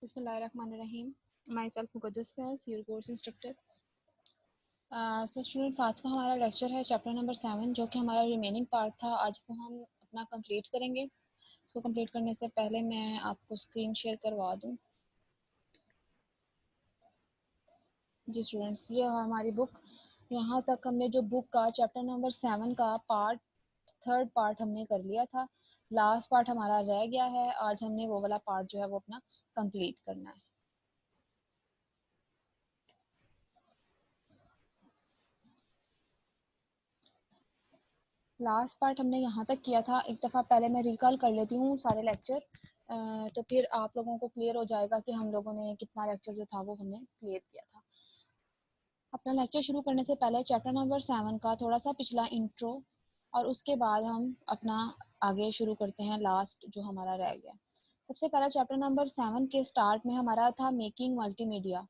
बिस्मिल्लाहिर्रहमानिर्रहीम। Myself मुक़द्दस फैज़, your course instructor. So students, आज का हमारा लेक्चर है चैप्टर नंबर 7, जो कि हमारा रिमेनिंग पार्ट था। आज को हम अपना कंप्लीट करेंगे। इसको कंप्लीट करने से पहले मैं आपको स्क्रीन शेयर करवा दूं। जी स्टूडेंट्स, ये हमारी बुक। यहाँ तक हमने जो बुक का चैप्टर नंबर 7 का थर्ड पार्ट हमने कर लिया था। लास्ट पार्ट हमारा रह गया है। आज हमने वो वाला पार्ट जो है वो अपना कंप्लीट करना है। लास्ट पार्ट हमने यहाँ तक किया था। एक दफ़ा पहले मैं रिकॉल कर लेती हूँ सारे लेक्चर, तो फिर आप लोगों को क्लियर हो जाएगा कि हम लोगों ने कितना लेक्चर जो था वो हमने क्लियर किया था। अपना लेक्चर शुरू करने से पहले चैप्टर नंबर 7 का थोड़ा सा पिछला इंट्रो, और उसके बाद हम अपना आगे शुरू करते हैं लास्ट जो हमारा रह गया। सबसे पहले चैप्टर नंबर 7 के स्टार्ट में हमारा था मेकिंग मल्टीमीडिया।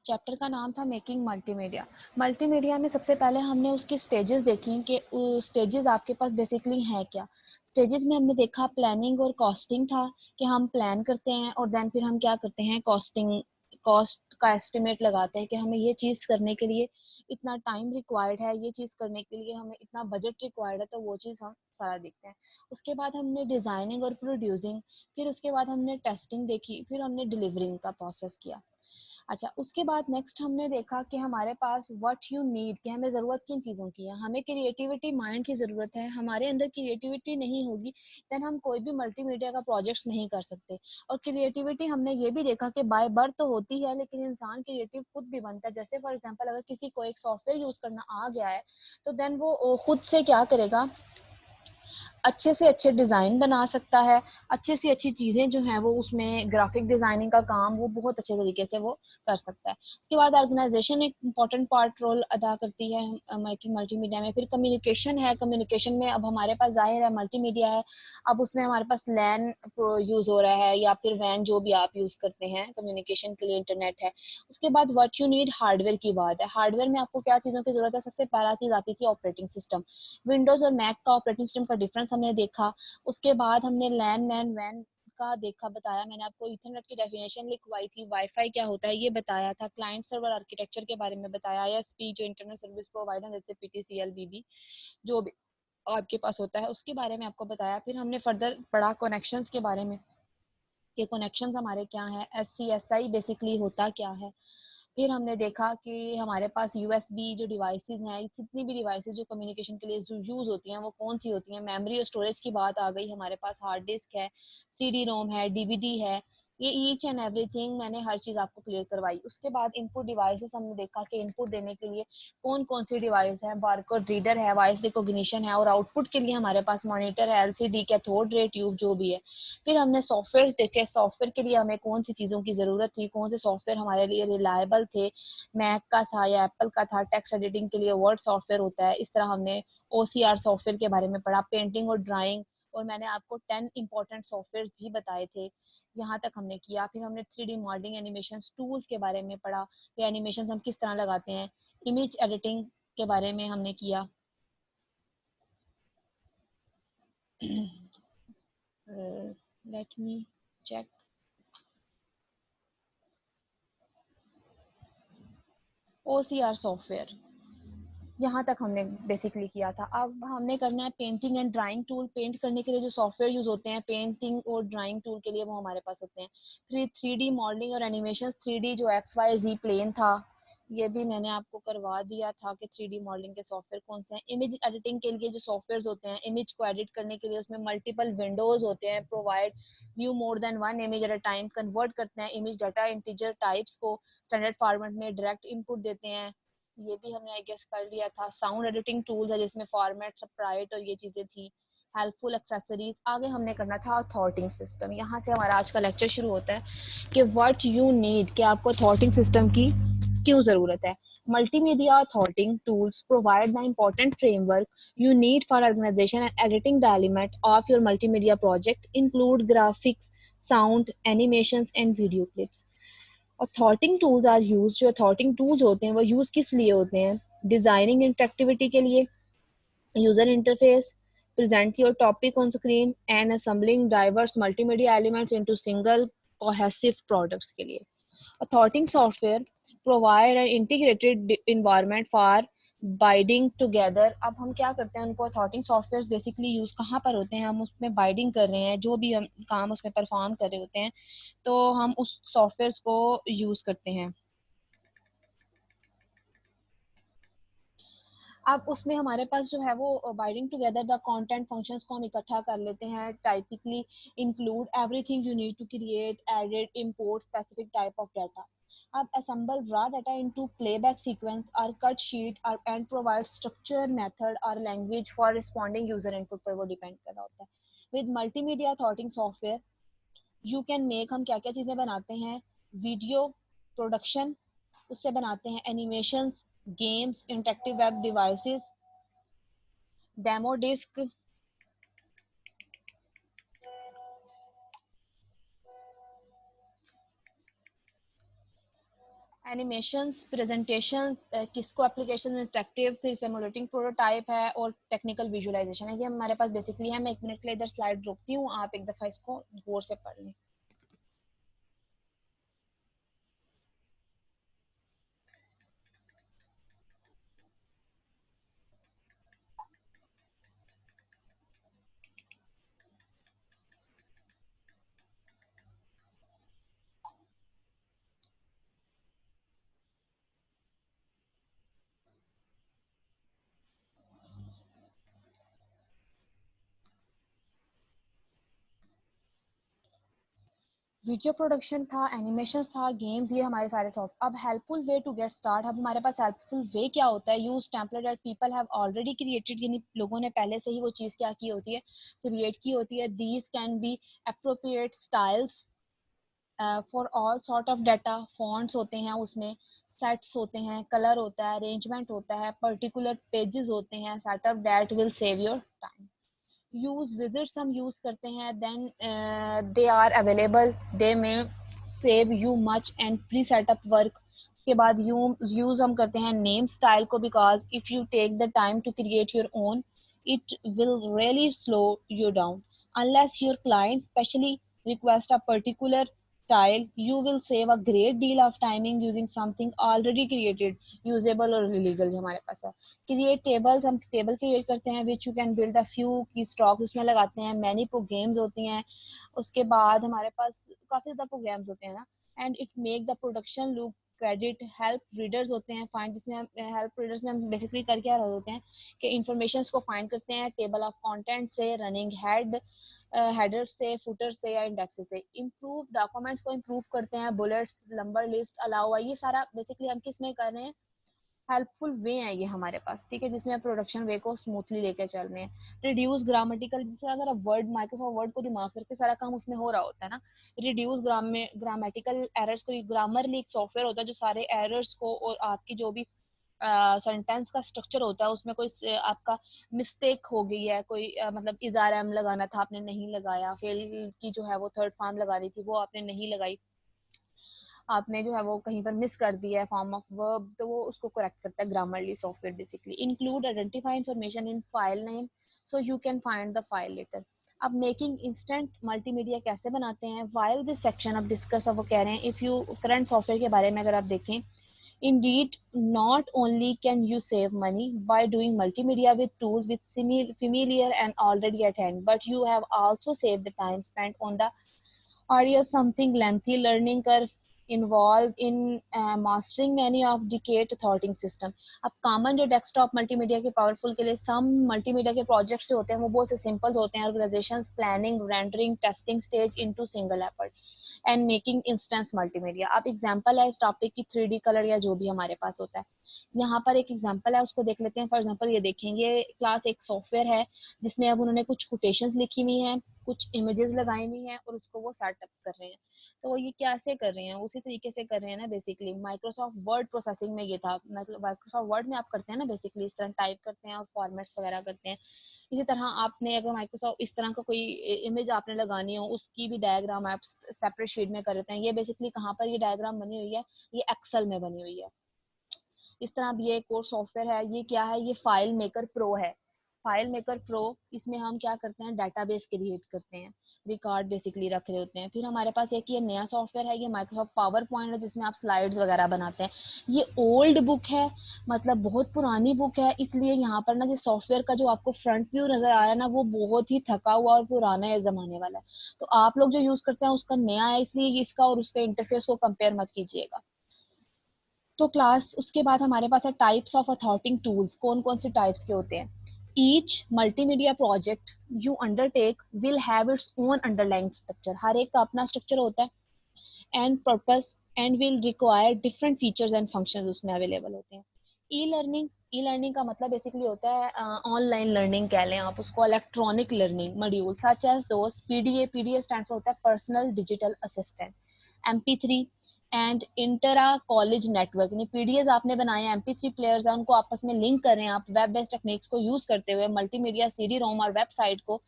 चैप्टर का नाम था मेकिंग मल्टीमीडिया। मल्टीमीडिया में सबसे पहले हमने उसकी स्टेजेस देखी कि स्टेजेस आपके पास बेसिकली हैं क्या। स्टेजेस में हमने देखा प्लानिंग और कॉस्टिंग था, कि हम प्लान करते हैं और देन फिर हम क्या करते हैं, कॉस्ट का एस्टिमेट लगाते हैं कि हमें ये चीज़ करने के लिए इतना टाइम रिक्वायर्ड है, ये चीज़ करने के लिए हमें इतना बजट रिक्वायर्ड है, तो वो चीज़ हम सारा देखते हैं। उसके बाद हमने डिज़ाइनिंग और प्रोड्यूसिंग, फिर उसके बाद हमने टेस्टिंग देखी, फिर हमने डिलीवरिंग का प्रोसेस किया। अच्छा, उसके बाद नेक्स्ट हमने देखा कि हमारे पास व्हाट यू नीड, कि हमें ज़रूरत किन चीज़ों की है। हमें क्रिएटिविटी माइंड की ज़रूरत है। हमारे अंदर क्रिएटिविटी नहीं होगी देन हम कोई भी मल्टीमीडिया का प्रोजेक्ट्स नहीं कर सकते। और क्रिएटिविटी हमने ये भी देखा कि बाय बर्थ तो होती है, लेकिन इंसान क्रिएटिव खुद भी बनता है। जैसे फॉर एग्जांपल, अगर किसी को एक सॉफ्टवेयर यूज़ करना आ गया है, तो देन वो खुद से क्या करेगा, अच्छे से अच्छे डिज़ाइन बना सकता है। अच्छी से अच्छी चीज़ें जो हैं वो उसमें ग्राफिक डिज़ाइनिंग का काम वो बहुत अच्छे तरीके से वो कर सकता है। उसके बाद ऑर्गेनाइजेशन एक इम्पॉर्टेंट पार्ट रोल अदा करती है मेकिंग मल्टीमीडिया में। फिर कम्युनिकेशन है। कम्युनिकेशन में अब हमारे पास ज़ाहिर है मल्टीमीडिया है, अब उसमें हमारे पास लैन यूज़ हो रहा है या फिर वैन, जो भी आप यूज़ करते हैं कम्युनिकेशन के लिए, इंटरनेट है। उसके बाद व्हाट यू नीड, हार्डवेयर की बात है। हार्डवेयर में आपको क्या चीज़ों की ज़रूरत है, सबसे पहला चीज़ आती थी ऑपरेटिंग सिस्टम। विंडोज और मैक का ऑपरेटिंग सिस्टम का डिफरेंस हमने देखा। उसके बाद हमने लैन मैन वैन का देखा, बताया मैंने आपको। ईथरनेट की डेफिनेशन लिखवाई थी। वाईफाई क्या होता है ये बताया था। क्लाइंट सर्वर आर्किटेक्चर के बारे में बताया। आईएसपी जो इंटरनेट सर्विस प्रोवाइडर, जैसे पीटीसीएल, बीबी, जो भी आपके पास होता है उसके बारे में आपको बताया। फिर हमने फर्दर पढ़ा कनेक्शंस के बारे में, कि कनेक्शंस हमारे क्या हैं, एससीएसआई बेसिकली होता क्या है। फिर हमने देखा कि हमारे पास यूएसबी जो डिवाइसेस हैं, जितनी भी डिवाइसेस जो कम्युनिकेशन के लिए यूज़ होती हैं वो कौन सी होती हैं। मेमोरी और स्टोरेज की बात आ गई। हमारे पास हार्ड डिस्क है, सीडी रोम है, डीवीडी है। ये ईच एंड एवरीथिंग मैंने हर चीज़ आपको क्लियर करवाई। उसके बाद इनपुट डिवाइसेस हमने देखा कि इनपुट देने के लिए कौन कौन सी डिवाइस है। बारकोड रीडर है, वॉइस रिकॉग्निशन है, और आउटपुट के लिए हमारे पास मॉनिटर है, एलसीडी, कैथोड रे ट्यूब, जो भी है। फिर हमने सॉफ्टवेयर देखे। सॉफ्टवेयर के लिए हमें कौन सी चीज़ों की ज़रूरत थी, कौन से सॉफ्टवेयर हमारे लिए रिलायबल थे। मैक का था या एप्पल का था। टेक्स्ट एडिटिंग के लिए वर्ड सॉफ्टवेयर होता है। इस तरह हमने ओसीआर सॉफ्टवेयर के बारे में पढ़ा, पेंटिंग और ड्राइंग, और मैंने आपको 10 इंपॉर्टेंट सॉफ्टवेयर भी बताए थे। यहाँ तक हमने किया। फिर हमने 3D मॉडलिंग एनिमेशन टूल्स के बारे में पढ़ा, कि एनिमेशन हम किस तरह लगाते हैं। इमेज एडिटिंग के बारे में हमने किया। Let me check. OCR software, यहाँ तक हमने बेसिकली किया था। अब हमने करना है painting and drawing tool. Paint करने के लिए जो सॉफ्टवेयर यूज होते हैं पेंटिंग और ड्राइंग टूल के लिए, वो हमारे पास होते हैं। फिर 3D मॉडलिंग और एनिमेशन। 3D जो XYZ प्लेन था, ये भी मैंने आपको करवा दिया था कि 3D मॉडलिंग के सॉफ्टवेयर कौन से हैं। इमेज एडिटिंग के लिए जो सॉफ्टवेयर होते हैं, इमेज को एडिट करने के लिए उसमें मल्टीपल विंडोज होते हैं। Provide view more than one image at a time. Convert करते हैं इमेज डाटा इंटीजर टाइप्स को स्टैंडर्ड फॉर्मेट में, डायरेक्ट इनपुट देते हैं। ये भी हमने आई गेस कर लिया था। साउंड एडिटिंग टूल्स है जिसमें फॉर्मेट, स्प्राइट और ये चीज़ें थी। Helpful accessories. आगे हमने करना था अथॉर्टिंग सिस्टम। यहाँ से हमारा आज का लेक्चर शुरू होता है कि व्हाट यू नीड, कि आपको अथॉर्टिंग सिस्टम की क्यों ज़रूरत है। Multimedia authoring tools provide the important framework you need for organization and editing the element of your multimedia project, include graphics, sound, animations and video clips. Authoring tools are use. जो authoring tools होते हैं वो use किस लिए होते हैं, designing interactivity के लिए, user interface, present your topic on screen, and assembling diverse multimedia elements into single cohesive products के लिए। Authority software provide an integrated environment for biding together. अब हम क्या करते हैं, उनको अथॉर्टिंग सॉफ्टवेयर बेसिकली यूज़ कहाँ पर होते हैं, हम उसमें बाइडिंग कर रहे हैं, जो भी हम काम उसमें परफॉर्म कर रहे होते हैं तो हम उस सॉफ्टवेयर को यूज़ करते हैं। अब उसमें हमारे पास जो है वो binding together the content functions को हम इकट्ठा कर लेते हैं। Typically include everything you need to create edit import specific type of data. अब assemble raw data into playback sequence or cut sheet or and provide structure method or language for responding user input पर वो depend कर रहा होता है। with multimedia thoughting software you can make, हम क्या क्या चीज़ें बनाते हैं, वीडियो प्रोडक्शन, उससे बनाते हैं animations, games, interactive web devices, demo disc, animations, presentations, किसको एप्लीकेशन इंटरेक्टिव, फिर सिमुलेटिंग प्रोटोटाइप है और टेक्निकल विजुअलाइजेशन है। ये हमारे पास बेसिकली है। मैं 1 मिनट के लिए इधर स्लाइड रोकती हूँ, आप एक दफ़ा इसको गौर से पढ़ लें। वीडियो प्रोडक्शन था, एनिमेशन था, गेम्स, ये हमारे सारे सॉफ्ट। अब helpful way to get start. अब हमारे पास हेल्पफुल वे क्या होता है, use template that people have already created, यानी लोगों ने पहले से ही वो चीज़ क्या की होती है, क्रिएट की होती है। These can be appropriate styles for all sort of data. Fonts होते हैं उसमें, सेट्स होते हैं, कलर होता है, अरेंजमेंट होता है, पर्टिकुलर पेजेस होते हैं, setup that will save your time. Use visits हम यूज करते हैं, then they are available, they may save you much and pre setup work. के बाद यूज हम करते हैं नेम स्टाइल को, because if you take the time to create your own it will really slow you down unless your client specially request a particular style. You will save a great deal of timing using something already created, usable और illegal जो हमारे पास है। Create tables, हम table create करते हैं which you can build a few की stock उसमें लगाते हैं। मैनी प्रोग्राम्स होती हैं। उसके बाद हमारे पास काफ़ी ज़्यादा प्रोग्राम्स होते हैं ना। And it make the production look credit. Help readers होते हैं फाइंड, जिसमें हम हेल्प रीडर्स में हम बेसिकली कर क्या रहे होते हैं कि इंफॉर्मेशन को फाइंड करते हैं टेबल ऑफ कंटेंट से, रनिंग हेडर से, फुटर से या इंडेक्स से। इम्प्रूव डॉक्यूमेंट्स को इम्प्रूव करते हैं, बुलेट्स, नंबर लिस्ट, अलावा, ये सारा बेसिकली हम किस में कर रहे हैं, हेल्पफुल वे है ये हमारे पास, ठीक है, जिसमें आप प्रोडक्शन वे को स्मूथली लेके चल रहे हैं। रिड्यूस ग्रामेटिकल, अगर आप वर्ड, माइक्रोसॉफ्ट वर्ड को दिमाग करके सारा काम उसमें हो रहा होता है ना। रिड्यूस ग्रामेटिकल एरर्स को, ग्रामरली एक सॉफ्टवेयर होता है जो सारे एरर्स को और आपकी जो भी सेंटेंस का स्ट्रक्चर होता है उसमें कोई आपका मिस्टेक हो गई है, कोई मतलब इज़ार एम लगाना था आपने नहीं लगाया, फेल की जो है वो थर्ड फॉर्म लगानी थी वो आपने नहीं लगाई, आपने जो है वो कहीं पर मिस कर दिया है फॉर्म ऑफ वर्ब, तो वो उसको करेक्ट करता है Grammarly software basically. Include identify information in file name so you can find the file later. अब मेकिंग इंस्टेंट मल्टीमीडिया कैसे बनाते हैं, वाइल दिस सेक्शन अब डिस्कस, अब वो कह रहे हैं इफ़ यू करंट सॉफ्टवेयर के बारे में अगर आप देखें, indeed not only can you save money by doing multimedia with tools with familiar and already at hand, but you have also saved the time spent on the audio, something lengthy learning curve involved in mastering many of decade authority system। अब common जो desktop multimedia के powerful के लिए सम multimedia के projects जो होते हैं वो बहुत से सिंपल होते हैं। Organisation planning, rendering, testing stage into single effort and making instance multimedia. अब एग्जांपल है इस टॉपिक की 3D कलर या जो भी हमारे पास होता है। यहाँ पर एक एग्जांपल है उसको देख लेते हैं। फॉर एग्जांपल ये देखेंगे क्लास एक सॉफ्टवेयर है जिसमें अब उन्होंने कुछ कोटेशंस लिखी हुई हैं, कुछ इमेजेस लगाई हुई हैं और उसको वो सेटअप कर रहे हैं। तो वो ये कैसे कर रहे हैं, उसी तरीके से कर रहे हैं ना बेसिकली। माइक्रोसॉफ्ट वर्ड प्रोसेसिंग में ये था, मतलब माइक्रोसॉफ्ट वर्ड में आप करते हैं ना बेसिकली, इस तरह टाइप करते हैं और फॉर्मेट्स वगैरह करते हैं। इसी तरह आपने अगर माइक्रोसॉफ्ट इस तरह का कोई इमेज आपने लगानी हो उसकी भी डायग्राम आप सेपरेट शीट में कर देते हैं। ये बेसिकली कहाँ पर ये डायग्राम बनी हुई है, ये एक्सेल में बनी हुई है। इस तरह अब ये एक और सॉफ्टवेयर है, ये क्या है, ये फाइल मेकर प्रो है। फाइल मेकर प्रो, इसमें हम क्या करते हैं, डाटाबेस क्रिएट करते हैं, रिकॉर्ड बेसिकली रख रहे होते हैं। फिर हमारे पास एक ये नया सॉफ्टवेयर है, ये माइक्रोसॉफ्ट पावर पॉइंट है, जिसमें आप स्लाइड्स वगैरह बनाते हैं। ये ओल्ड बुक है, मतलब बहुत पुरानी बुक है, इसलिए यहाँ पर ना जो सॉफ्टवेयर का जो आपको फ्रंट व्यू नजर आ रहा है ना, वो बहुत ही थका हुआ और पुराना है जमाने वाला है। तो आप लोग जो यूज करते हैं उसका नया है, इसलिए इसका और उसके इंटरफेस को कंपेयर मत कीजिएगा। तो क्लास उसके बाद हमारे पास है टाइप्स ऑफ अथॉर्टिंग टूल्स, कौन कौन से टाइप्स के होते हैं। Each multimedia project you undertake will have its own underlying structure, हर एक का अपना स्ट्रक्चर होता है and purpose and will require different features and functions उसमें अवेलेबल होते हैं। ई लर्निंग, ई लर्निंग का मतलब बेसिकली होता है ऑनलाइन लर्निंग कह लें आप उसको, electronic learning module such as those PDA, PDA stand for होता है personal digital assistant. MP3 and intra college network, यानी पीडीएस आपने बनाए हैं, MP3 प्लेयर्स हैं, उनको आपस में लिंक कर रहे हैं आप वेब बेस्ड टेक्निक्स को यूज करते हुए, मल्टीमीडिया सीडी रोम और वेबसाइट को।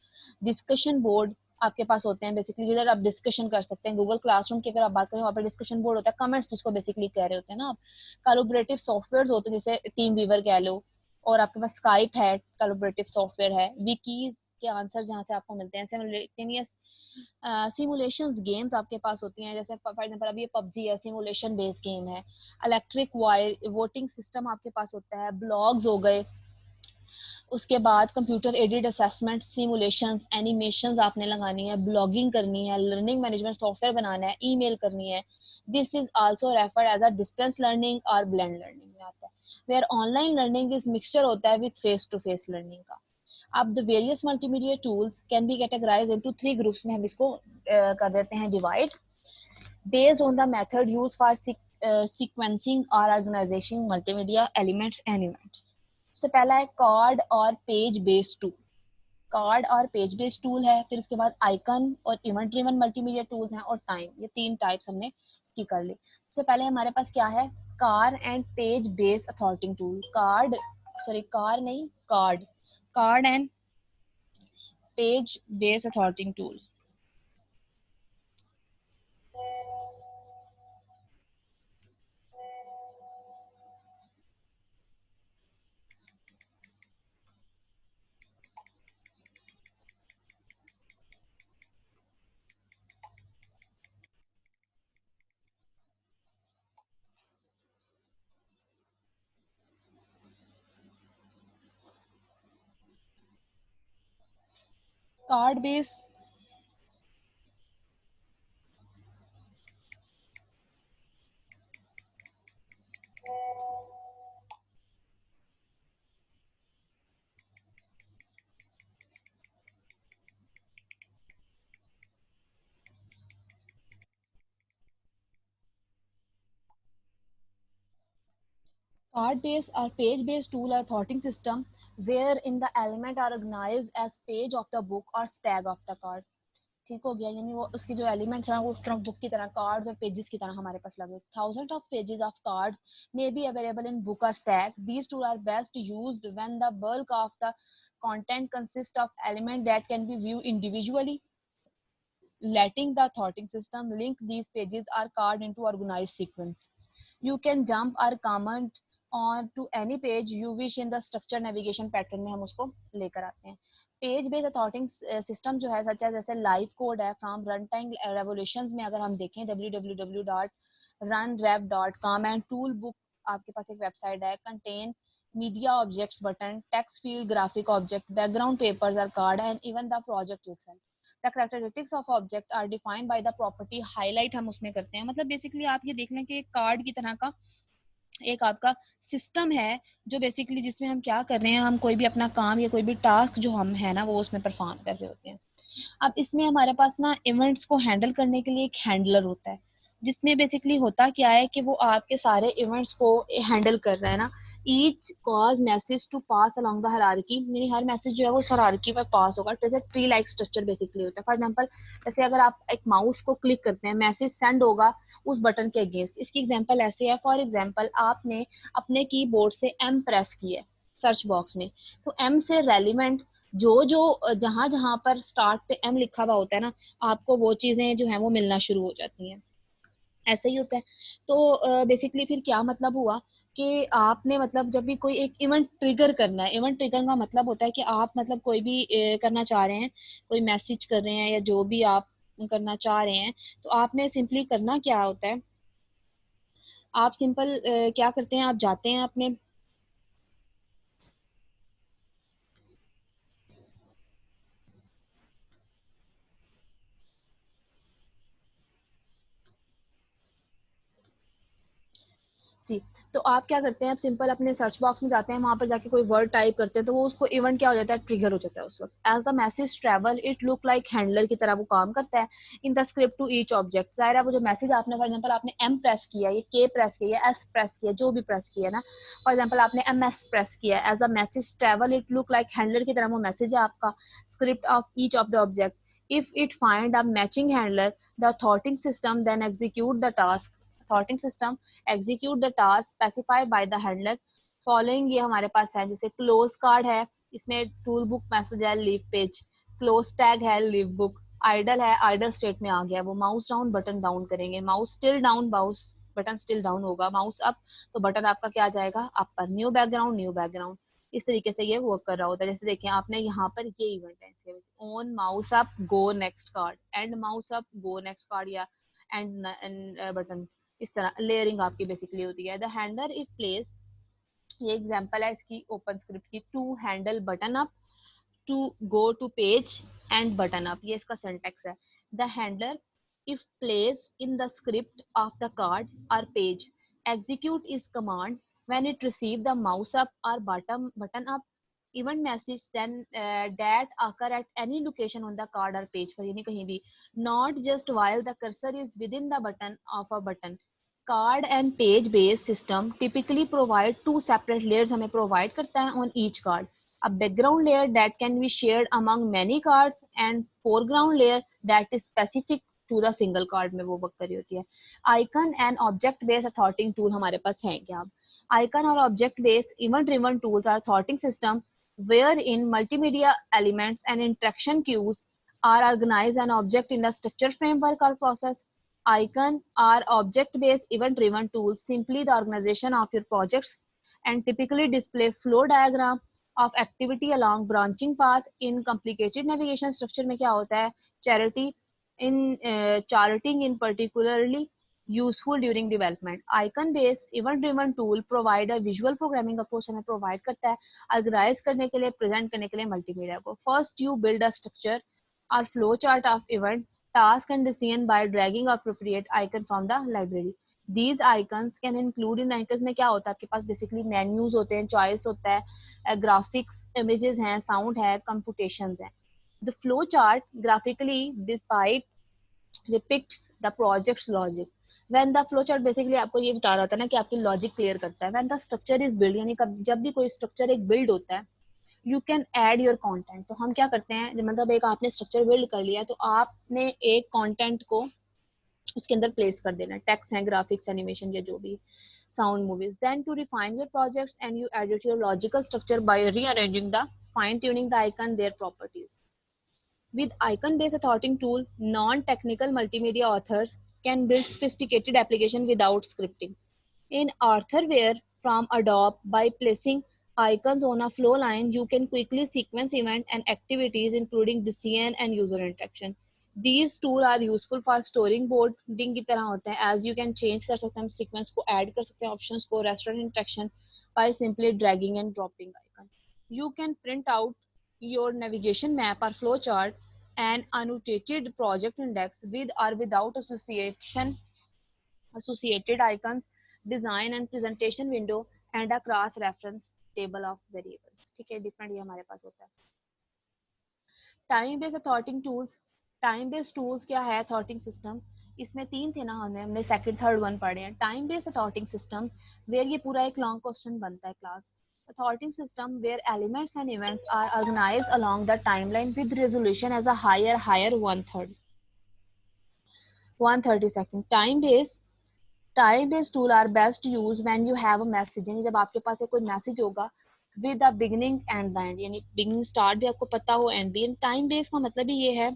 डिस्कशन बोर्ड आपके पास होते हैं बेसिकली, जिधर आप डिस्कशन कर सकते हैं। गूगल क्लासरूम की अगर आप बात करें, वहाँ पर डिस्कशन बोर्ड होता है, कमेंट्स जिसको बेसिकली कह रहे होते हैं ना आप। कोलैबोरेटिव सॉफ्टवेयर होते हैं, जैसे टीम वीवर कह लो, और आपके पास स्काइप है, कोलैबोरेटिव सॉफ्टवेयर है। विकीज के आंसर जहाँ से आपको मिलते हैं। सिमुलेटेनियस सिमुलेशंस गेम्स आपके पास होती हैं, जैसे फॉर एग्जांपल अभी ये पबजी है, सिमुलेशन बेस्ड गेम है। इलेक्ट्रिक वोटिंग सिस्टम आपके पास होता है। ब्लॉग्स हो गए, उसके बाद computer aided assessment, simulations, animations आपने लगानी है, ब्लॉगिंग करनी है, लर्निंग मैनेजमेंट सॉफ्टवेयर बनाना है, ईमेल करनी है। This is also referred as a distance learning और ब्लेंड लर्निंग में आता है, where online learning is mixture होता है with face to face learning का। अब the various multimedia tools can be categorize into 3 groups में हम इसको कर देते हैं divide, based on the method used for sequencing or organizing multimedia elements and events. सबसे पहला है कार्ड और पेज बेस्ड टूल। कार्ड और पेज बेस्ड टूल है, फिर उसके बाद आइकन और इवेंट ड्रिवन मल्टीमीडिया टूल्स हैं, और टाइम। ये 3 टाइप्स हमने इसकी कर ली। सबसे पहले हमारे पास क्या है, car and page based authoring tool. Card, sorry car नहीं, card, card and page based authoring tool. Card based, card based or page based tool are thoughting system wherein the element are organized as page of the book or tag of the card। ठीक हो गया, यानी वो उसके जो elements हैं वो उस तरह बुक की तरह कार्ड्स और पेजेस की तरह हमारे पास लगे। Thousand of pages of cards may be available in book और stack. These tool are best used when the bulk of the content consists of element that can be viewed individually, letting the thoughting system link these pages or card into organized sequence. You can jump or comment on to any page you wish in the structure navigation pattern में हम उसको लेकर आते हैं। Page based authoring system जो है, सच है जैसे लाइव कोड है फ्रॉम रन टाइम रेवोल्यूशंस में अगर हम देखें www.runrev.com एंड टूल बुक आपके पास एक वेबसाइट है, content media objects button, text field, graphic object, background papers और card and even the project itself. The characteristics of object are defined by the property highlight हम उसमें करते हैं। मतलब बेसिकली आप ये देख लें कि एक कार्ड की तरह का एक आपका सिस्टम है, जो बेसिकली जिसमें हम क्या कर रहे हैं, हम कोई भी अपना काम या कोई भी टास्क जो हम है ना वो उसमें परफॉर्म कर रहे होते हैं। अब इसमें हमारे पास ना इवेंट्स को हैंडल करने के लिए एक हैंडलर होता है, जिसमें बेसिकली होता क्या है कि वो आपके सारे इवेंट्स को हैंडल कर रहा है ना। Each cause message to pass along the hierarchy, मेरी हर मैसेज जो है वो उस हायरार्की पर पास होगा। जैसे ट्री लाइक स्ट्रक्चर बेसिकली होता है। फॉर एग्जांपल जैसे अगर आप एक माउस को क्लिक करते हैं, मैसेज सेंड होगा उस बटन के अगेंस्ट। इसकी एग्जांपल ऐसे है, फॉर एग्जांपल आपने अपने कीबोर्ड से एम प्रेस किया सर्च बॉक्स में, तो एम से रेलिवेंट जो जो जहां जहां पर स्टार्ट पे एम लिखा हुआ होता है ना, आपको वो चीजें जो है वो मिलना शुरू हो जाती हैं। ऐसे ही होता है। तो बेसिकली फिर क्या मतलब हुआ कि आपने मतलब जब भी कोई एक इवेंट ट्रिगर करना है, इवेंट ट्रिगर का मतलब होता है कि आप मतलब कोई भी करना चाह रहे हैं, कोई मैसेज कर रहे हैं या जो भी आप करना चाह रहे हैं, तो आपने सिंपली करना क्या होता है, आप सिंपल क्या करते हैं, आप जाते हैं अपने जी, तो आप क्या करते हैं, आप सिंपल अपने सर्च बॉक्स में जाते हैं, वहां पर जाके कोई वर्ड टाइप करते हैं, तो वो उसको इवेंट क्या हो जाता है, ट्रिगर हो जाता है उस वक्त। As the message travel it look like handler की तरह वो काम करता है in the script to each object. जाहिर है वो जो मैसेज आपने फॉर एग्जाम्पल आपने एम प्रेस किया, ये के प्रेस किया, एस प्रेस किया, जो भी प्रेस किया ना, फॉर एग्जाम्पल आपने एम एस प्रेस किया, as the message travel it look like handler की तरह वो मैसेज है आपका script of each of the object. if it find a matching handler, the thwarting system then execute the task, thwarting system execute the task specified by the handler following। ये हमारे पास है जैसे क्लोज कार्ड है, इसमें tool book message है, leave page, close tag है, leave book, idol है, आइडल स्टेट में आ गया, वो माउस डाउन बटन डाउन करेंगे, mouse still down, mouse button still down होगा, माउस अप तो बटन आपका क्या आ जाएगा अपर, न्यू बैकग्राउंड न्यू बैकग्राउंड। इस तरीके से ये वर्क कर रहा होता है। जैसे देखें आपने यहाँ पर ये इवेंट है, on mouse up go next card, and mouse up go next card, या एंड बटन, इस तरह लेयरिंग आपकी बेसिकली होती है। द हैंडलर इफ प्लेस, ये एग्जांपल है इसकी ओपन स्क्रिप्ट की, to handle button up, to go to page and button up, ये इसका सिंटेक्स है। The handler if placed in the script of the card or page, execute is command when it receive the mouse up or button up event message then that occur at any location on the card or page पर, यानी कहीं भी, not just while the cursor is within the button of a button। card and page based system typically provide two separate layers, हमें provide करता है on each card, a background layer that can be shared among many cards and foreground layer that is specific to the single card में वो work करी होती है। Icon and object based authoring tool हमारे पास है क्या, अब आइकन और object based event driven tools are authoring system where in multimedia elements and interaction cues are organize an object in the structure framework और process. Icon are object-based event-driven tools, simply the organization of your projects and typically display flow diagram of activity along branching path। in complicated navigation structure में क्या होता है, charity in charting in particularly useful during development। icon based event driven tool provide a visual programming approach, हमें provide करता है organize करने के लिए, present करने के लिए multimedia को। first you build a structure or flow chart of event task and decision by dragging appropriate icon from the library। these icons can include, in icons में क्या होता है आपके पास बेसिकली menus होते हैं, choice होता है, graphics images हैं, sound है, computations हैं। the flow chart graphically despite depicts the project's logic। when the flow chart basically आपको ये बता रहा था ना कि आपकी लॉजिक क्लियर करता है। when the structure is built, यानी जब भी कोई स्ट्रक्चर एक बिल्ड होता है, you can add your content, तो हम क्या करते हैं, मतलब एक आपने स्ट्रक्चर बिल्ड कर लिया तो आपने एक कंटेंट को उसके अंदर प्लेस कर देना, टेक्स्ट है, ग्राफिक्स, एनिमेशन या जो भी, sound, movies. Then to refine your projects and you edit your logical structure by rearranging the fine tuning the icon their properties. with icon based authorting tool, non-technical multimedia authors can build sophisticated application without scripting। in Authorware from Adobe, by placing icons on a flow line, you can quickly sequence events and activities, including decision and user interaction। These tools are useful for storing boarding की तरह होते हैं, as you can change कर सकते हैं sequence को, add कर सकते हैं options को, restaurant interaction by simply dragging and dropping icon। You can print out your navigation map or flow chart and annotated project index with or without associated icons, design and presentation window and a cross reference table of variables। ठीक है, different ये हमारे पास होता है। Time based authoring tools, time based tools क्या है, अथॉर्टिंग system, इसमें तीन थे ना, हमने सेकंड थर्ड वन पढ़े हैं। Time based authoring system where, ये पूरा एक लॉन्ग क्वेश्चन बनता है class. Authoring system where elements and events are organized along the timeline with resolution as a higher 130 second. Time based tool are best use when you have a message, यानी जब आपके पास एक कोई message होगा with a beginning and the end, यानी beginning start भी आपको पता हो, एंड भी। टाइम बेस्ड का मतलब ही ये है,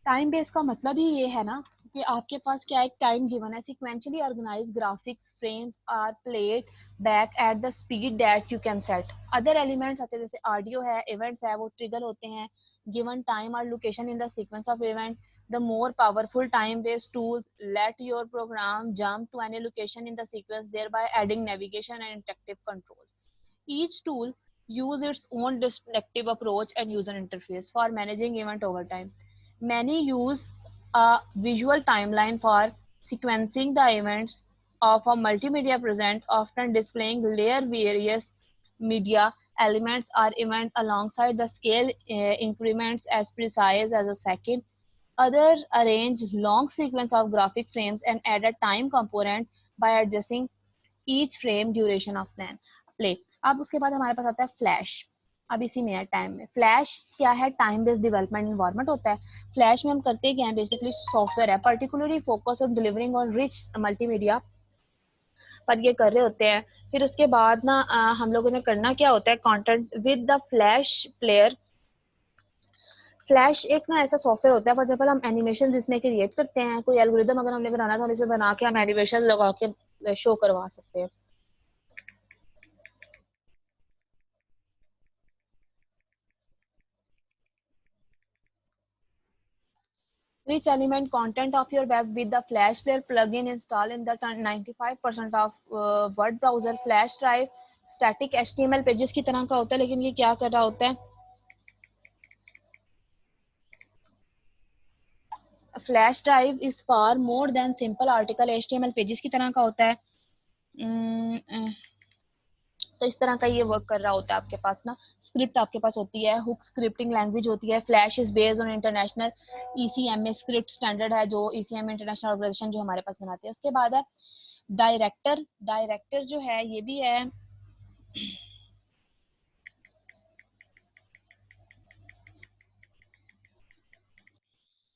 टाइम बेस्ड का मतलब ही ये है ना कि आपके पास क्या एक टाइम गिवन है, sequentially organize graphics frames are played back at the speed that you can set. Other elements अच्छे जैसे ऑडियो है, इवेंट्स है, वो ट्रिगर होते हैं गिवन टाइम और location in the sequence of event. The more powerful time based tools let your program jump to any location in the sequence, thereby adding navigation and interactive control. Each tool use its own distinctive approach and user interface for managing event over time. Many use a visual timeline for sequencing the events of a multimedia present, often displaying layer various media elements or event alongside the scale increments as precise as a second. Others arrange long sequence of graphic frames and add a time component by adjusting each frame duration of play। अब उसके बाद हमारे पास आता है flash. अब इसी में है टाइम में फ्लैश क्या है, टाइम बेस्ड डेवलपमेंट इन्वायरमेंट होता है। फ्लैश में हम करते क्या है, बेसिकली सॉफ्टवेयर है particularly focus on delivering on rich multimedia पर ये कर रहे होते हैं। फिर उसके बाद ना हम लोगों ने करना क्या होता है, content with the flash player. Flash एक ना ऐसा सॉफ्टवेयर होता है, फॉर एग्जाम्पल हम एनिमेशन इसमें क्रिएट करते हैं, कोई एल्गोरिदम अगर हमने बनाना तो हम इसमें बना के हम एनिमेशन लगा के शो करवा सकते हैं। Rich element content of your web with the Flash Player plugin installed in the 95% of word browser। Flash drive static HTML pages की तरह का होता है, लेकिन ये क्या कर रहा होता है, flash drive is far more than simple article HTML pages की तरह का होता है। तो इस तरह का ये वर्क कर रहा होता है। आपके पास ना स्क्रिप्ट आपके पास होती है, हुक स्क्रिप्टिंग लैंग्वेज होती है। Flash is based on international ECMA script standard है, जो ECMA इंटरनेशनल ऑर्गेनाइजेशन जो हमारे पास बनाते हैं। उसके बाद है डायरेक्टर। डायरेक्टर जो है ये भी है,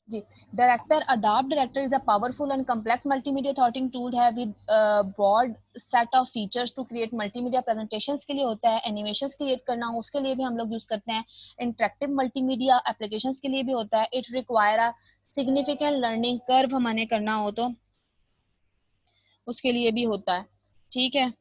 जी director Adobe director is a powerful and complex multimedia authoring tool है with broad set of features to create multimedia presentations के लिए होता है, एनिमेशंस क्रिएट करना हो उसके लिए भी हम लोग यूज करते हैं, इंटरेक्टिव मल्टीमीडिया एप्लीकेशंस के लिए भी होता है। It require a significant learning curve हमें करना हो तो उसके लिए भी होता है। ठीक है,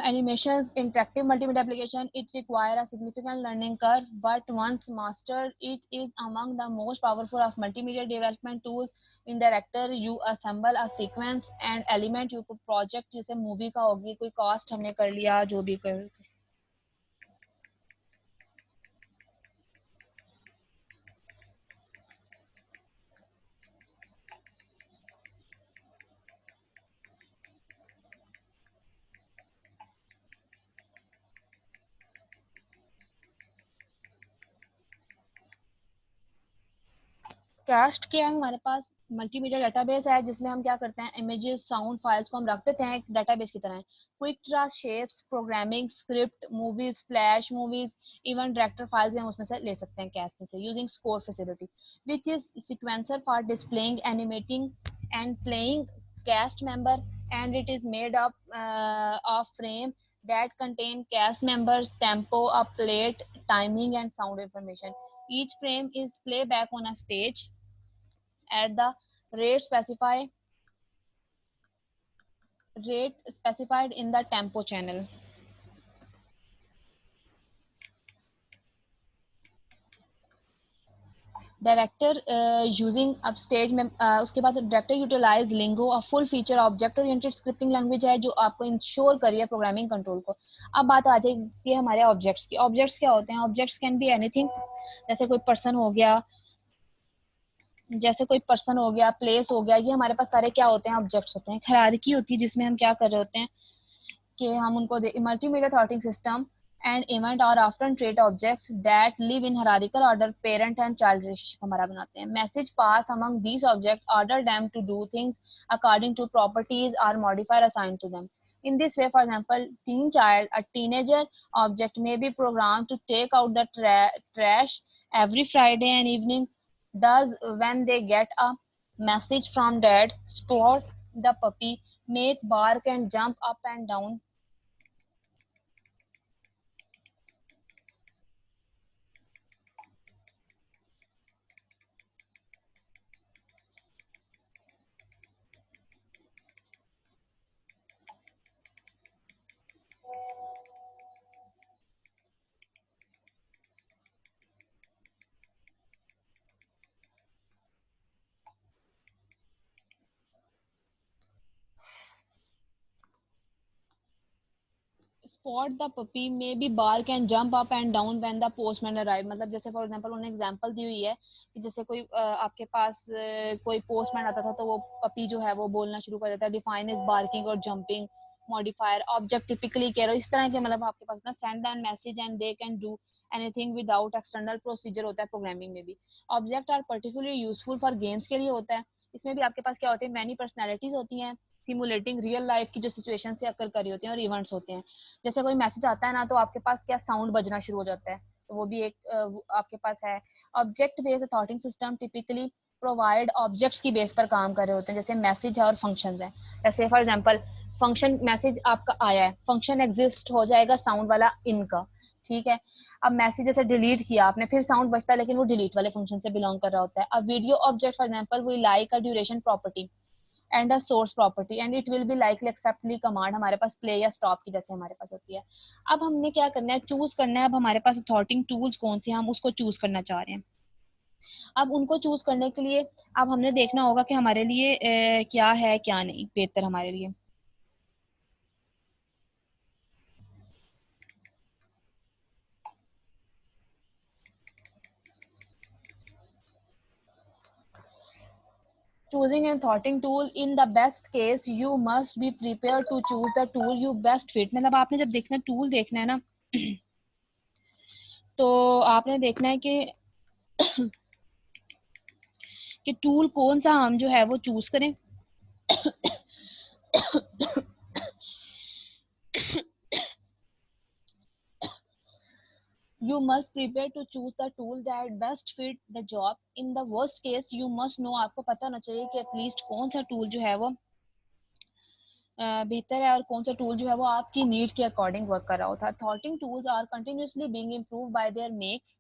animations interactive multimedia application, it require a significant learning curve, but once mastered it is among the most powerful of multimedia development tools। in director you assemble a sequence and element, you could project जैसे movie का होगी, कोई cast हमने कर लिया जो भी कर। कास्ट के हमारे पास मल्टीमीडिया डाटाबेस है, जिसमें हम क्या करते हैं, इमेजेस साउंड फाइल्स को हम रख देते हैं एक डाटाबेस की तरह। QuickDraw shapes programming script movies Flash movies even director files भी हम उसमें से ले सकते हैं कैश में से, using score facility which is sequencer for displaying animating and playing cast member, and it is made up of frame that contain cast members tempo, a plate timing and sound information। each frame is playback on a stage at the rate specified in the tempo channel। Director using upstage में उसके बाद director utilize Lingo, a full feature object oriented scripting language है जो आपको ensure करिए programming control को। अब बात आ जाएगी हमारे ऑब्जेक्ट्स की। ऑब्जेक्ट्स क्या होते हैं, ऑब्जेक्ट्स कैन बी एनीथिंग, जैसे कोई पर्सन हो गया, प्लेस हो गया, ये हमारे पास सारे क्या होते हैं, ऑब्जेक्ट्स होते हैं। हायरार्की होती है जिसमें हम क्या कर रहे होते हैं कि हम उनको multimedia authoring system and event और after trait objects that live in hierarchical order parent and child relationship हमारा बनाते हैं। Message pass among these object order them to do things according to properties और modifier assigned to them. In this way, for example, teen child, a teenager object may be programmed to take out the trash every Friday and evening. Thus, when they get a message from dad, spot the puppy, make bark and jump up and down Spot the puppy may be bark and jump up and down when the postman arrive, मतलब जैसे for example उन्होंने example दी हुई है कि जैसे कोई आपके पास कोई पोस्टमैन आता था तो वो पपी जो है वो बोलना शुरू कर देता है। डिफाइन इज बार्किंग और जंपिंग, मॉडिफायर ऑब्जेक्ट टिपिकली कह रहे हो इस तरह के, मतलब आपके पास ना send and message and they can do anything without external procedure होता है प्रोग्रामिंग में भी। Object are particularly useful for games के लिए होता है। इसमें भी आपके पास क्या होते हैं, मैनी पर्सनैलिटीज होती हैं सिमुलेटिंग रियल लाइफ की जो सिचुएशन से अकर कर रही होती हैं और इवेंट्स होते हैं। जैसे कोई मैसेज आता है ना तो आपके पास क्या साउंड बजना शुरू हो जाता है, तो वो भी एक आपके पास है। Object based authoring system typically provide objects की बेस पर काम कर रहे होते हैं, जैसे मैसेज है और फंक्शंस है। जैसे फॉर एग्जांपल फंक्शन मैसेज आपका आया है, फंक्शन एग्जिस्ट हो जाएगा साउंड वाला इनका, ठीक है। अब मैसेज जैसे डिलीट किया आपने, फिर साउंड बचता है लेकिन वो डिलीट वाले फंक्शन से बिलोंग कर रहा होता है। अब video object for example we like a duration property and a source property and it will be likely exactly command हमारे पास प्ले या स्टॉप की जैसे हमारे पास होती है। अब हमने क्या करना है, चूज करना है। अब हमारे पास अथॉर्टिंग टूल्स कौन से, हम उसको चूज करना चाह रहे हैं। अब उनको चूज करने के लिए अब हमने देखना होगा कि हमारे लिए क्या है क्या नहीं बेहतर हमारे लिए। choosing and thoughting tool in the best case you must be prepared to choose the tool you best fit, मतलब आपने जब देखना टूल देखना है ना तो आपने देखना है कि टूल कौन सा हम जो है वो चूज करें। You must prepare to choose the tool that best fit the job. In the worst case, you must know, आपको पता होना चाहिए कि एटलीस्ट कौन सा टूल जो है वो बेहतर है और कौन सा टूल जो है वो आपकी नीड के अकॉर्डिंग वर्क कर रहा होता है। Authoring tools are continuously being improve by their makes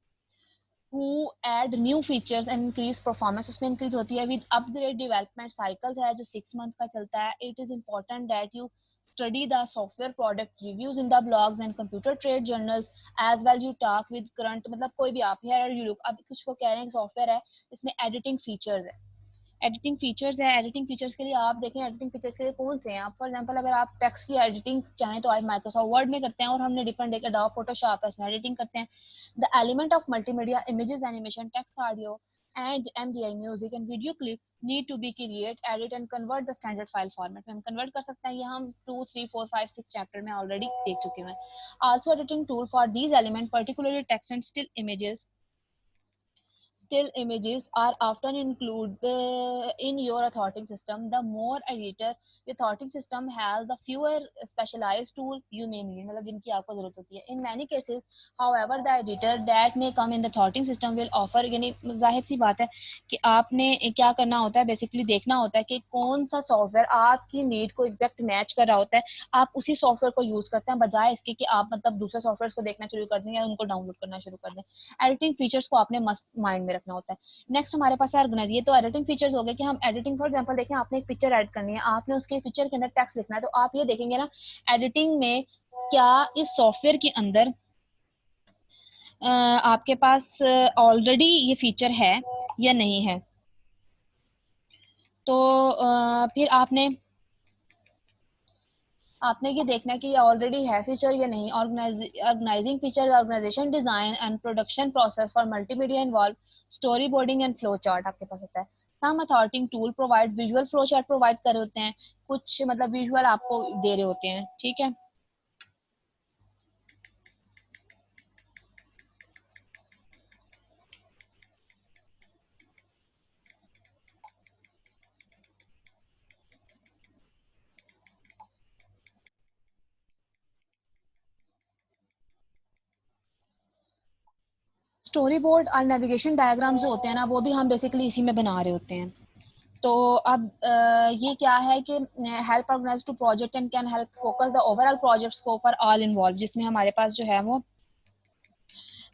who add new features and increase performance, उसमें increase होती है with upgrade development cycles है जो 6 month का चलता है। It is important that you study the software product reviews in the blogs and computer trade journals as well you talk with current, मतलब कोई भी आप here you look, अब कुछ वो कह रहे हैं सॉफ्टवेयर है इसमें एडिटिंग फीचर्स है, एडिटिंग फीचर्स है। एडिटिंग फीचर्स के लिए आप देखें एडिटिंग फीचर्स के लिए कौन से हैं। आप फॉर एग्जांपल अगर आप टेक्स्ट की एडिटिंग चाहें तो आप माइक्रोसॉफ्ट वर्ड में करते हैं और हमने डिफरेंट एक एडोब फोटोशॉप है उसमें एडिटिंग करते हैं। The element of multimedia images animation text audio and MDI music and video clip need to be create edit and convert the standard file format में हम convert कर सकते हैं। ये हम 2 3 4 5 6 चैप्टर में ऑलरेडी देख चुके हैं। also editing tool for these element particularly text and still images are often included in your authoritative system. The more editor the authoritative system has, the fewer specialized tool you may need, मतलब जिनकी आपको जरूरत होती है। In many cases, however, the editor that may come in the authoritative system will offer, यानी जाहिर सी बात है कि आपने क्या करना होता है, बेसिकली देखना होता है कि कौन सा सॉफ्टवेयर आपकी नीड को एग्जैक्ट मैच कर रहा होता है। आप उसी सॉफ्टवेयर को यूज करते हैं बजाय इसके कि आप मतलब दूसरे सॉफ्टवेयर को देखना शुरू कर दें या उनको डाउनलोड करना शुरू कर दें। एडिटिंग फीचर्स को आपने मस्ट माइंड में रखना होता है। नेक्स्ट हमारे पास है ऑर्गेनाइज। ये तो एडिटिंग फीचर्स हो गए कि हम एडिटिंग फॉर एग्जांपल देखें आपने एक पिक्चर ऐड करनी है, आपने उसके पिक्चर के अंदर टेक्स्ट लिखना है, तो आप ये देखेंगे ना एडिटिंग में क्या इस सॉफ्टवेयर के अंदर आपके पास ऑलरेडी ये फीचर है या नहीं है। तो फिर आपने ये देखना है कि ये ऑलरेडी है फीचर या नहीं। Organizing feature, organization design and production process for multimedia involve storyboarding and flow chart आपके पास होता है। Some authoring tool provide visual flow chart provide कर होते हैं, कुछ मतलब विजुअल आपको दे रहे होते हैं, ठीक है। स्टोरी बोर्ड और नेविगेशन डायग्राम्स जो होते हैं ना वो भी हम बेसिकली इसी में बना रहे होते हैं। तो अब ये क्या है कि help organize to project and can help focus the overall project scope for all involve, जिसमें हमारे पास जो है वो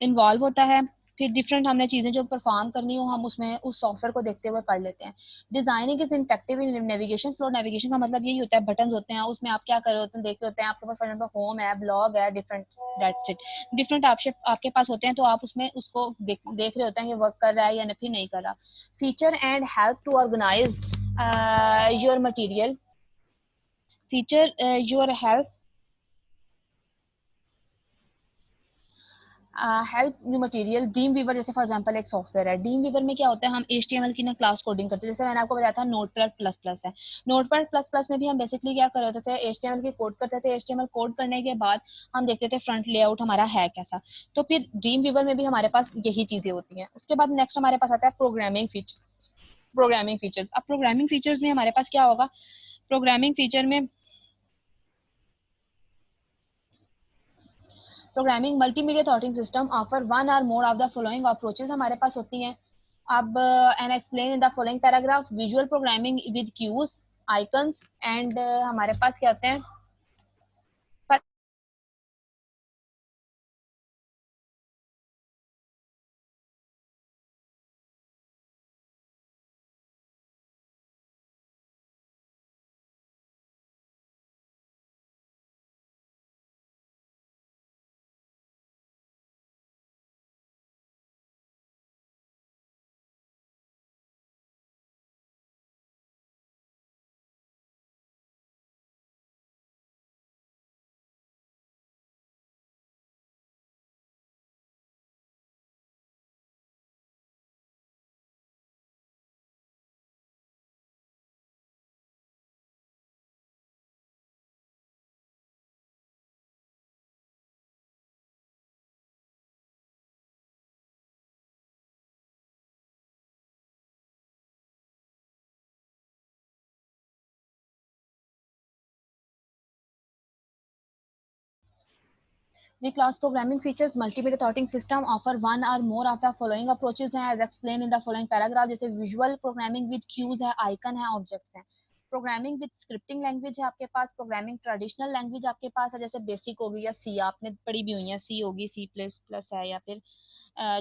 इन्वॉल्व होता है। फिर डिफरेंट हमने चीज़ें जो परफॉर्म करनी हो हम उसमें उस सॉफ्टवेयर को देखते हुए कर लेते हैं। Designing is interactive in navigation flow, navigation का मतलब यही होता है बटन होते हैं उसमें आप क्या कर रहे होते हैं देख रहे होते हैं। आपके पास फॉर एग्जांपल होम है, ब्लॉग है, डिफरेंट दैट्स इट, डिफरेंट आपके पास होते हैं तो आप उसमें उसको देख रहे होते हैं कि वर्क कर रहा है या फिर नहीं कर रहा। Feature and help to organize your material, feature your help help new material Dreamweaver जैसे फॉर एग्जांपल एक सॉफ्टवेयर है। ड्रीम वीवर में क्या होता है, हम HTML की ना क्लास कोडिंग करते हैं, जैसे मैंने आपको बताया था नोटपैड प्लस प्लस है। नोटपैड प्लस प्लस में भी हम बेसिकली क्या कर रहे थे, HTML की कोड करते थे। HTML कोड करने के बाद हम देखते थे फ्रंट लेआउट हमारा है कैसा। तो फिर ड्रीम वीवर में भी हमारे पास यही चीजें होती हैं। उसके बाद नेक्स्ट हमारे पास आता है प्रोग्रामिंग फीचर। प्रोग्रामिंग फीचर्स, अब प्रोग्रामिंग फीचर्स में हमारे पास क्या होगा, प्रोग्रामिंग फीचर में programming multimedia authoring system offer one or more of the following approaches हमारे पास होती हैं। अब and explain in the following paragraph visual programming with cues icons and हमारे पास क्या होते हैं। The class programming features multimedia thoughting system offer one or more of the following approaches हैं as explained in the following paragraph। जैसे visual programming with cues है, icon है, objects हैं। प्रोग्रामिंग विद स्क्रिप्टिंग लैंग्वेज है आपके पास। Programming traditional language आपके पास है, जैसे बेसिक होगी या सी आपने पढ़ी भी हुई है, सी होगी, सी प्लस प्लस है, या फिर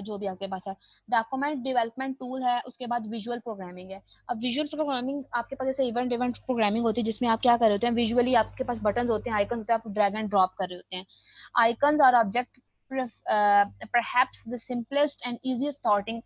जो भी आपके पास है। डॉक्यूमेंट डेवलपमेंट टूल है। उसके बाद विजुअल प्रोग्रामिंग है। अब विजुअल प्रोग्रामिंग आपके पास जैसे इवेंट इवेंट प्रोग्रामिंग होती है, जिसमें आप क्या कर रहे होते हैं, विजुअली आपके पास बटन होते हैं, आइकन होते हैं, आप ड्रैग एंड ड्रॉप कर रहे होते हैं। Icons are object perhaps the simplest and easiest sorting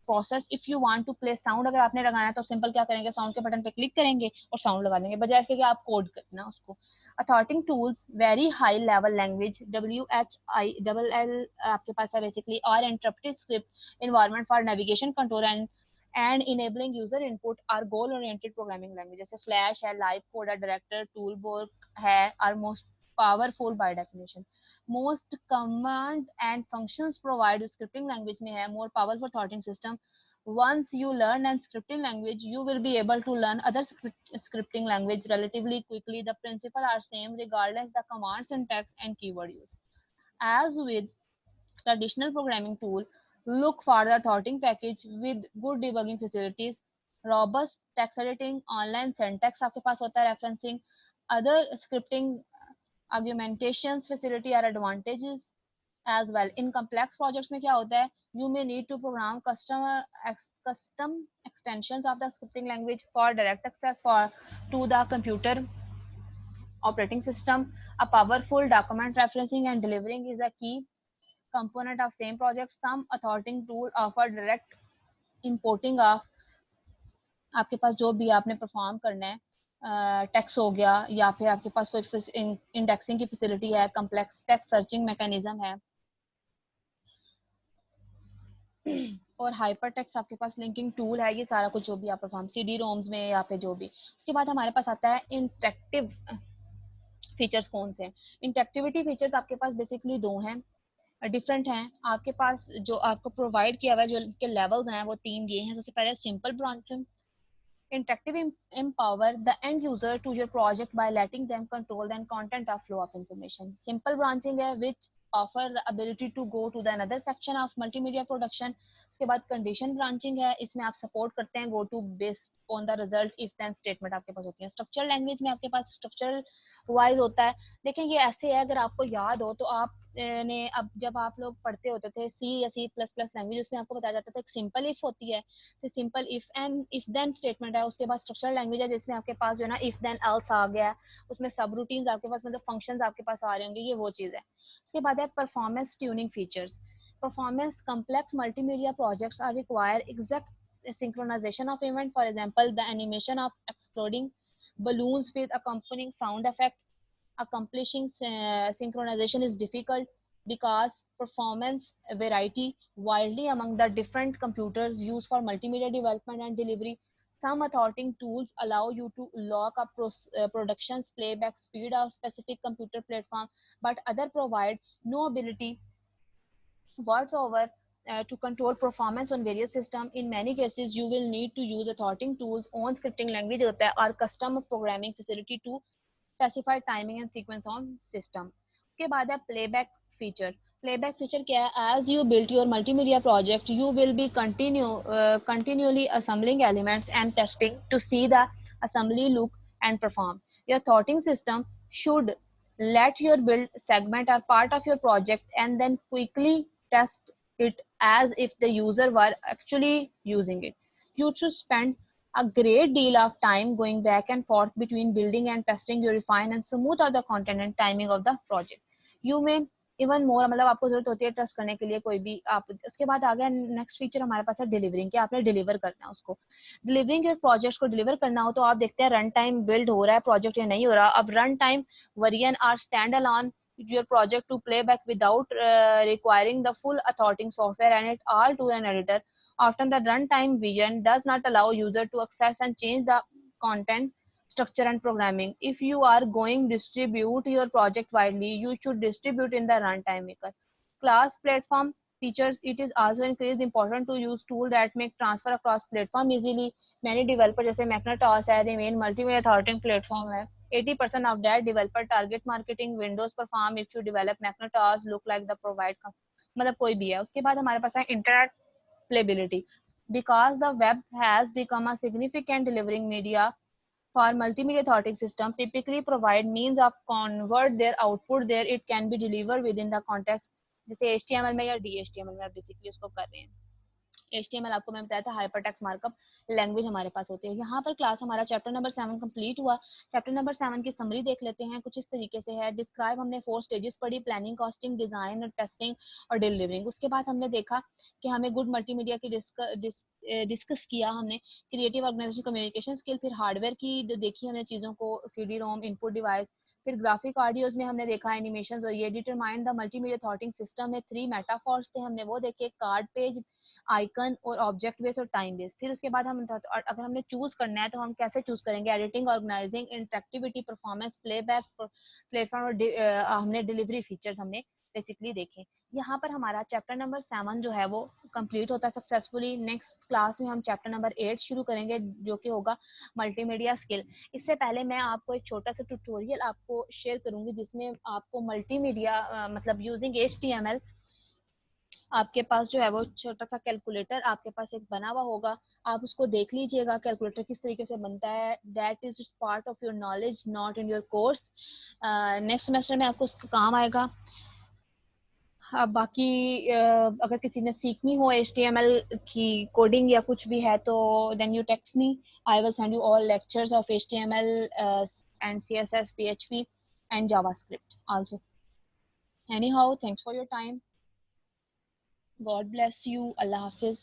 process। if you want to play sound, अगर आपने लगाना है तो सिंपल क्या करेंगे, साउंड के बटन पे क्लिक करेंगे और साउंड लगा देंगे, बजाय इसके कि आप कोड करना उसको। Authoring tools very high level language WHILL आपके पास है बेसिकली, और interpretive script environment for navigation control and enabling user input are goal oriented programming language, जैसे फ्लैश है, लाइव कोड है, डायरेक्टर टूल बुक है, are most powerful by definition. Most command and functions provide scripting language में है more powerful authoring system. once you learn and scripting language you will be able to learn other scripting language relatively quickly। the principle are same regardless the command syntax and keyword use। as with traditional programming tool, look for the thoughting package with good debugging facilities, robust text editing, online syntax आपके पास होता है, referencing, other scripting augmentations facility are advantages as well। in complex projects में क्या होता है, you may need to program custom extensions of the scripting language for direct access for to the computer operating system। a powerful document referencing and delivering is a key component of same project। some authoritative tool offer direct importing of आपके पास जो भी आपने perform करना है, text हो गया, या फिर आपके पास कोई इंडेक्सिंग की फैसिलिटी है, कम्प्लेक्स टेक्स्ट सर्चिंग मैकेनिज्म है, और हाइपर टेक्स्ट आपके पास लिंकिंग टूल है। ये सारा कुछ जो भी आप परफॉर्म CD रोम्स में या फिर जो भी। उसके बाद हमारे पास आता है इंटरेक्टिव फीचर्स। कौन से इंटरेक्टिविटी फीचर्स आपके पास बेसिकली दो हैं, डिफरेंट हैं आपके पास। जो आपको प्रोवाइड किया हुआ है, जो इनके लेवल्स हैं वो तीन ये हैं। सबसे पहले simple branching. Interactive empower the end user to your project by letting them control the content of flow of information। Simple branching है which offer the ability to go to the another section of multimedia production। उसके बाद condition branching है, इसमें आप support करते हैं go to based on the result if then statement आपके पास होती है। Structural language में आपके पास structural wise होता है, लेकिन ये ऐसे है, अगर आपको याद हो तो आप ने अब जब आप लोग पढ़ते होते थे सी या सी प्लस प्लस लैंग्वेज, उसमें आपको बताया जाता था एक सिंपल इफ होती है, फिर simple if and if then statement है, उसके बाद स्ट्रक्चरल लैंग्वेज है जिसमें आपके पास जो है ना इफ देन एल्स आ गया, उसमें सब रूटीन्स आपके पास मतलब फंक्शंस आपके पास आ रहे होंगे, ये वो चीज़ है। उसके बाद है performance tuning features. Performance complex multimedia projects are require exact synchronization of event, for example the animation of exploding balloons with accompanying sound effect। Accomplishing synchronization is difficult because performance variety widely among the different computers used for multimedia development and delivery. Some authoritative tools allow you to lock up production's playback speed of specific computer platform, but other provide no ability whatsoever to control performance on various systems. In many cases, you will need to use authoritative tools, own scripting language होता है, और custom programming facility to specify timing and sequence on system. उसके बाद है playback feature. Playback feature क्या है? As you build your multimedia project, you will be continually assembling elements and testing to see the assembly look and perform. Your thoughting system should let your build segment are part of your project and then quickly test it as if the user were actually using it. You should spend a great deal of time going back and forth between building and testing. You refine and smooth out the content and timing of the project. You may even more, मतलब आपको जरूरत होती है trust करने के लिए कोई भी आप. उसके बाद आ गया नेक्स्ट फीचर हमारे पास है डिलीवरिंग, कि आपने डिलीवर करना है उसको. डिलीवरिंग your प्रोजेक्ट को डिलीवर करना हो तो आप देखते हैं रन टाइम बिल्ड हो रहा है प्रोजेक्ट या नहीं हो रहा. अब run time variant are standalone your project to playback without requiring the full authoritative software and it all to an editor. Often the runtime vision does not allow user to access and change the content structure and programming. If you are going to distribute your project widely, you should distribute in the runtime maker. Class platform features, it is also increased important to use tool that make transfer across platform easily. Many developer जैसे Macintosh है, remain multimedia authoritative platform है. 80% of that developer target marketing Windows perform if you develop Macintosh look like the provide मतलब कोई भी है. उसके बाद हमारे पास है internet playability. Because the web has become a significant delivering media for multimedia authoritative system, typically provide means of convert their output there. It can be delivered within the context. जैसे HTML में या DHTML में आप basically उसको कर रहे हैं. HTML आपको मैंने बताया था हाइपरटेक्स्ट मार्कअप लैंग्वेज हमारे पास होती है. यहाँ पर क्लास हमारा चैप्टर नंबर 7 कंप्लीट हुआ. चैप्टर नंबर 7 की समरी देख लेते हैं. कुछ इस तरीके से है. डिस्क्राइब हमने 4 स्टेजेस पढ़ी, प्लानिंग, कॉस्टिंग, डिजाइन और टेस्टिंग और डिलीवरिंग. उसके बाद हमने देखा कि हमें गुड मल्टीमीडिया की डिस्कस किया हमने. क्रिएटिव ऑर्गेनाइजेशन, कम्युनिकेशन स्किल, फिर हार्डवेयर की देखी हमने चीज़ों को, CD रोम, इनपुट डिवाइस. फिर ग्राफिक ऑडियोज में हमने देखा एनिमेशन और ये. Determine the multimedia authoring system में 3 मेटाफॉर्स थे, हमने वो देखे, कार्ड पेज, आइकन और ऑब्जेक्ट बेस और टाइम बेस. फिर उसके बाद हम अगर हमने चूज करना है तो हम कैसे चूज करेंगे? Editing, organizing, interactivity, performance, playback, platform और हमने डिलीवरी फीचर्स हमने बेसिकली देखे. यहाँ पर हमारा चैप्टर नंबर 7 जो है वो कंप्लीट होता है सक्सेसफुली. नेक्स्ट क्लास में हम चैप्टर नंबर 8 शुरू करेंगे जो कि होगा मल्टीमीडिया स्किल. इससे पहले मैं आपको एक छोटा सा ट्यूटोरियल आपको शेयर करूंगी जिसमें आपको मल्टीमीडिया मतलब यूजिंग HTML आपके पास जो है वो छोटा सा कैलकुलेटर आपके पास एक बना हुआ होगा. आप उसको देख लीजिएगा कैलकुलेटर किस तरीके से बनता है. That is part of your knowledge, not in your course. Next semester में आपको उसका काम आएगा. बाकी अगर किसी ने सीखनी हो HTML की कोडिंग या कुछ भी है तो then you text me. I will send you all lectures of HTML and CSS, PHP and JavaScript also. Anyhow, thanks for your time. God bless you. Allah Hafiz.